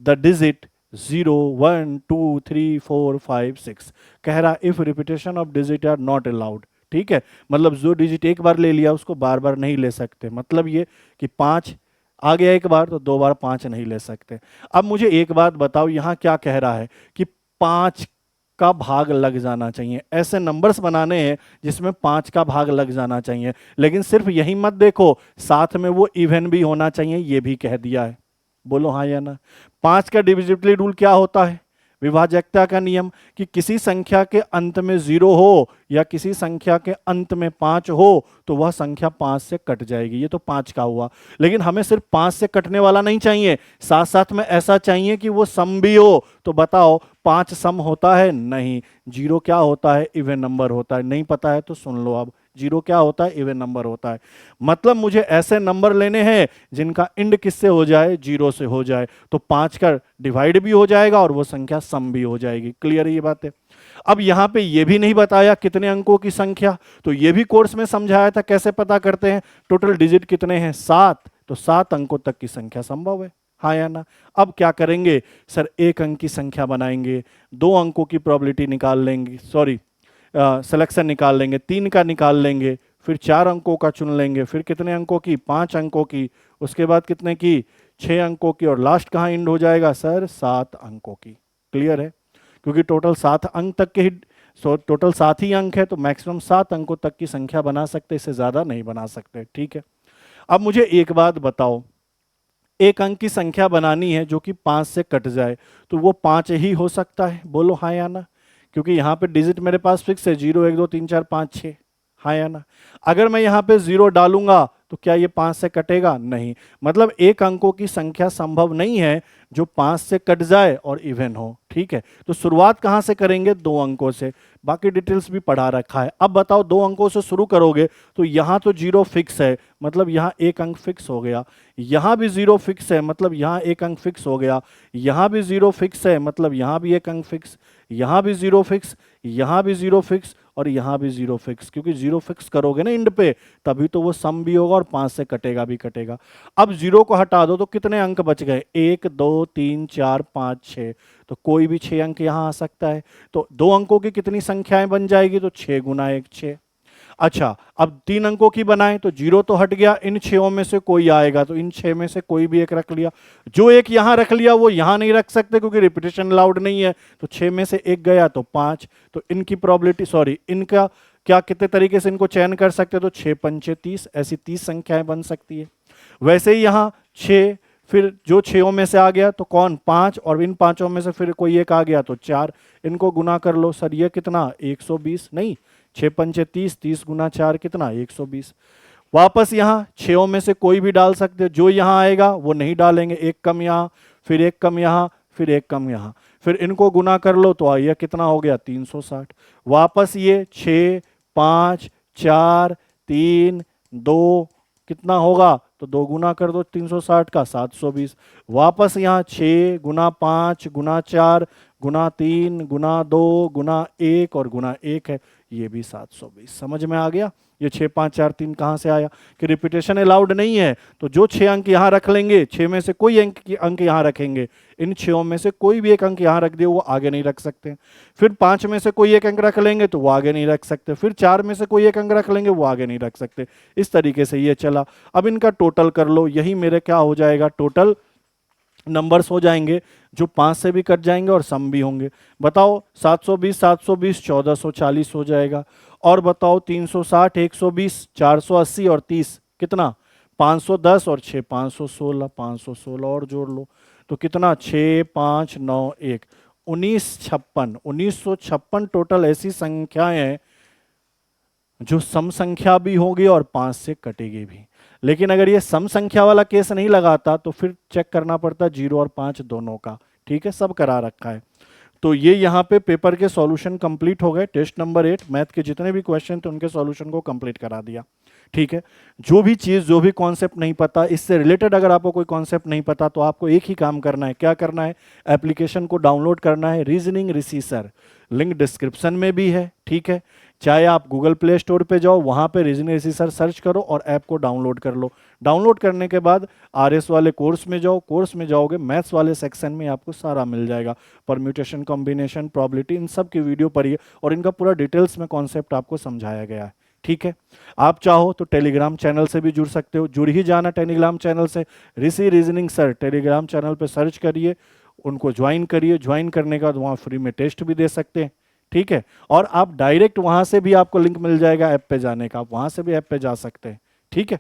the digit 0, 1, 2, 3, 4, 5, 6। कह रहा if repetition of digit are not allowed. ठीक है, मतलब जो डिजिट एक बार ले लिया उसको बार बार नहीं ले सकते। मतलब ये कि 5 आ गया एक बार तो 2 बार 5 नहीं ले सकते। अब मुझे एक बात बताओ, यहां क्या कह रहा है कि 5 का भाग लग जाना चाहिए। ऐसे नंबर्स बनाने हैं जिसमें 5 का भाग लग जाना चाहिए। लेकिन सिर्फ यही मत देखो, साथ में वो इवन भी होना चाहिए, ये भी कह दिया है। बोलो हाँ या ना? 5 का डिविजिबिलिटी रूल क्या होता है? विभाजकता का नियम, कि किसी संख्या के अंत में 0 हो या किसी संख्या के अंत में 5 हो तो वह संख्या 5 से कट जाएगी। ये तो 5 का हुआ। लेकिन हमें सिर्फ 5 से कटने वाला नहीं चाहिए, साथ साथ में ऐसा चाहिए कि वो सम भी हो। तो बताओ 5 सम होता है? नहीं। 0 क्या होता है? इवन नंबर होता है। नहीं पता है तो सुन लो, अब 0 क्या होता है? इवन नंबर होता है। मतलब मुझे ऐसे नंबर लेने हैं जिनका इंड किससे हो जाए? 0 से हो जाए। तो 5 का डिवाइड भी हो जाएगा और वो संख्या सम भी हो जाएगी। क्लियर ये बात है? अब यहां पे ये भी नहीं बताया कितने अंकों की संख्या, तो ये भी कोर्स में समझाया था कैसे पता करते हैं। टोटल डिजिट कितने हैं? 7, तो 7 अंकों तक की संख्या संभव है। हाँ या ना? अब क्या करेंगे सर? 1 अंक की संख्या बनाएंगे, 2 अंकों की प्रोबेबिलिटी निकाल लेंगे, सिलेक्शन निकाल लेंगे, 3 का निकाल लेंगे, फिर 4 अंकों का चुन लेंगे, फिर कितने अंकों की? 5 अंकों की, उसके बाद कितने की? 6 अंकों की, और लास्ट कहाँ एंड हो जाएगा सर? 7 अंकों की। क्लियर है? क्योंकि टोटल 7 अंक तक के ही सो टोटल 7 ही अंक है, तो मैक्सिमम 7 अंकों तक की संख्या बना सकते, इससे ज़्यादा नहीं बना सकते। ठीक है, अब मुझे एक बात बताओ, एक अंक की संख्या बनानी है जो कि 5 से कट जाए, तो वो 5 ही हो सकता है? बोलो हाँ या ना, क्योंकि यहाँ पे डिजिट मेरे पास फिक्स है 0 1 2 3 4 5 6, हाँ या ना। अगर मैं यहाँ पे 0 डालूंगा तो क्या ये 5 से कटेगा? नहीं। मतलब एक अंकों की संख्या संभव नहीं है जो 5 से कट जाए और इवन हो। ठीक है, तो शुरुआत कहाँ से करेंगे? 2 अंकों से। बाकी डिटेल्स भी पढ़ा रखा है। अब बताओ 2 अंकों से शुरू करोगे तो यहाँ तो 0 फिक्स है, मतलब यहाँ एक अंक फिक्स हो गया। यहाँ भी 0 फिक्स है, मतलब यहाँ एक अंक फिक्स हो गया। यहाँ भी 0 फिक्स है, मतलब यहाँ भी एक अंक फिक्स। यहाँ भी 0 फिक्स, यहाँ भी 0 फिक्स, और यहाँ भी 0 फिक्स। क्योंकि 0 फिक्स करोगे ना इंड पे, तभी तो वो सम भी होगा और 5 से कटेगा भी कटेगा। अब 0 को हटा दो तो कितने अंक बच गए? 1 2 3 4 5 6, तो कोई भी 6 अंक यहाँ आ सकता है। तो 2 अंकों की कितनी संख्याएं बन जाएगी? तो 6 गुना 1 6। अच्छा, अब 3 अंकों की बनाएं तो 0 तो हट गया, इन 6 में से कोई आएगा, तो इन 6 में से कोई भी एक रख लिया। जो एक यहां रख लिया वो यहां नहीं रख सकते क्योंकि रिपीटेशन अलाउड नहीं है, तो 6 में से एक गया तो 5। तो इनकी प्रोबेबिलिटी, सॉरी, इनका क्या कितने तरीके से इनको चयन कर सकते हैं? तो 6 पंचे 30, ऐसी 30 संख्याएं बन सकती है। वैसे ही यहां 6, फिर जो 6 में से आ गया तो कौन? 5, और इन 5 में से फिर कोई एक आ गया तो 4। इनको गुना कर लो। सर ये कितना? 120 नहीं, 6 पंचे 30, 30 गुना 4 कितना? 120। वापस यहाँ 6 में से कोई भी डाल सकते हो, जो यहाँ आएगा वो नहीं डालेंगे। एक कम यहाँ, फिर एक कम यहाँ, फिर एक कम यहाँ, फिर इनको गुना कर लो तो ये कितना हो गया? 360। वापस ये 6 5 4 3 2 कितना होगा? तो 2 गुना कर दो 360 का, 720। वापस यहाँ 6 गुना 5 गुना 4 गुना 3 गुना 2 गुना 1 और गुना 1 है, ये भी 720। समझ में आ गया? ये 6 5 4 3 कहाँ से आया? कि रिपीटेशन अलाउड नहीं है, तो जो 6 अंक यहाँ रख लेंगे, 6 में से कोई अंक यहाँ रखेंगे, इन 6 में से कोई भी एक अंक यहाँ रख दिए वो आगे नहीं रख सकते। फिर 5 में से कोई एक अंक रख लेंगे तो वो आगे नहीं रख सकते। फिर 4 में से कोई एक अंक रख लेंगे वो आगे नहीं रख सकते। इस तरीके से ये चला। अब इनका टोटल कर लो, यही मेरे क्या हो जाएगा? टोटल नंबर्स हो जाएंगे जो 5 से भी कट जाएंगे और सम भी होंगे। बताओ 720 720 1440 हो जाएगा। और बताओ 360 120 480 और 30 कितना? 510 और 6 516, 516 और जोड़ लो तो कितना? 6 5 9 1 1956। 1956 टोटल ऐसी संख्याएं हैं जो सम संख्या भी होगी और 5 से कटेगी भी। लेकिन अगर ये सम संख्या वाला केस नहीं लगाता तो फिर चेक करना पड़ता 0 और 5 दोनों का। ठीक है, सब करा रखा है। तो ये यहाँ पे पेपर के सॉल्यूशन कंप्लीट हो गए। टेस्ट नंबर 8 मैथ के जितने भी क्वेश्चन थे उनके सॉल्यूशन को कंप्लीट करा दिया। ठीक है, जो भी चीज़, जो भी कॉन्सेप्ट नहीं पता, इससे रिलेटेड अगर आपको कोई कॉन्सेप्ट नहीं पता तो आपको एक ही काम करना है। क्या करना है? एप्लीकेशन को डाउनलोड करना है, रीजनिंग रिसीसर, लिंक डिस्क्रिप्शन में भी है। ठीक है, चाहे आप गूगल प्ले स्टोर पे जाओ, वहाँ पे रीजनिंग रिसीसर सर्च करो और ऐप को डाउनलोड कर लो। डाउनलोड करने के बाद आरएस वाले कोर्स में जाओ, कोर्स में जाओगे मैथ्स वाले सेक्शन में आपको सारा मिल जाएगा। परम्यूटेशन, कॉम्बिनेशन, प्रोबेबिलिटी, इन सब की वीडियो पढ़िए और इनका पूरा डिटेल्स में कॉन्सेप्ट आपको समझाया गया है। ठीक है, आप चाहो तो टेलीग्राम चैनल से भी जुड़ सकते हो, जुड़ ही जाना टेलीग्राम चैनल से। ऋषि रीजनिंग सर टेलीग्राम चैनल पे सर्च करिए, उनको ज्वाइन करिए। ज्वाइन करने के बाद वहाँ फ्री में टेस्ट भी दे सकते हैं। ठीक है, और आप डायरेक्ट वहाँ से भी आपको लिंक मिल जाएगा ऐप पे जाने का, आप वहाँ से भी ऐप पे जा सकते हैं। ठीक है,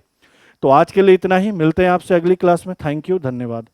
तो आज के लिए इतना ही, मिलते हैं आपसे अगली क्लास में। थैंक यू, धन्यवाद।